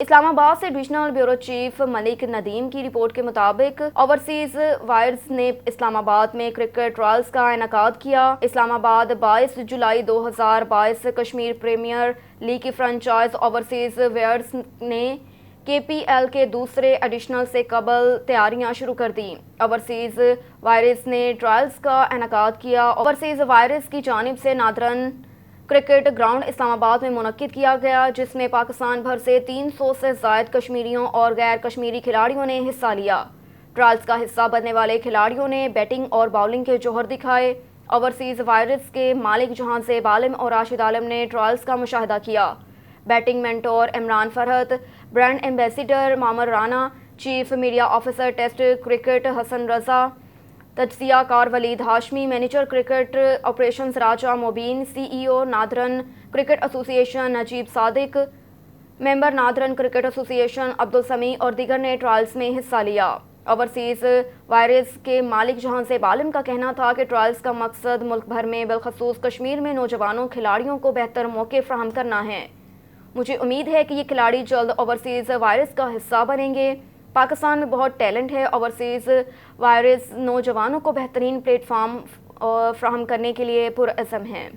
اسلام آباد سے divisional bureau chief ملک ندیم کی رپورٹ کے مطابق اوورسیز وائرس نے اسلام آباد میں کرکٹ ٹرائلز کا انعقاد کیا۔ اسلام آباد 22 جولائی 2022 کشمیر پریمیئر لیگ کی فرنچائز اوورسیز وائرس نے کے پی ایل کے دوسرے ایڈیشنل سے قبل تیاریاں شروع کر دیں۔ اوورسیز وائرس نے ٹرائلز کا انعقاد کیا۔ اوورسیز وائرس کی جانب سے نادرن کرکٹ گراؤنڈ اسلام آباد میں منعقد کیا گیا، جس میں پاکستان بھر سے 300 سے زائد کشمیریوں اور غیر کشمیری کھلاڑیوں نے حصہ لیا۔ ٹرائلز کا حصہ بننے والے کھلاڑیوں نے بیٹنگ اور باؤلنگ کے جوہر دکھائے۔ اوورسیز وائرس کے مالک جہاں زیب عالم اور راشد عالم نے ٹرائلز کا مشاہدہ کیا۔ Batting mentor Imran Farhat, brand ambassador Muammar Rana, chief media officer test cricket Hasan Raza, تجزیہ کار Waleed Hashmi, manager cricket operations Raja Mubeen, C E O northern cricket association نجیب صادق، ممبر نادرن کرکٹ ایسوسی ایشن عبدالسمیع اور دیگر نے ٹرائلز میں حصہ لیا۔ اوورسیز وائرس کے مالک جہاں زیب عالم کا کہنا تھا کہ ٹرائلز کا مقصد ملک بھر میں بالخصوص کشمیر میں نوجوانوں کھلاڑیوں کو بہتر موقع فراہم کرنا ہے۔ مجھے امید ہے کہ یہ کھلاڑی جلد اوورسیز وائرس کا حصہ بنیں گے۔ پاکستان میں بہت ٹیلنٹ ہے۔ اوورسیز وائرس نوجوانوں کو بہترین پلیٹ فارم فراہم کرنے کے لیے پرعزم ہیں۔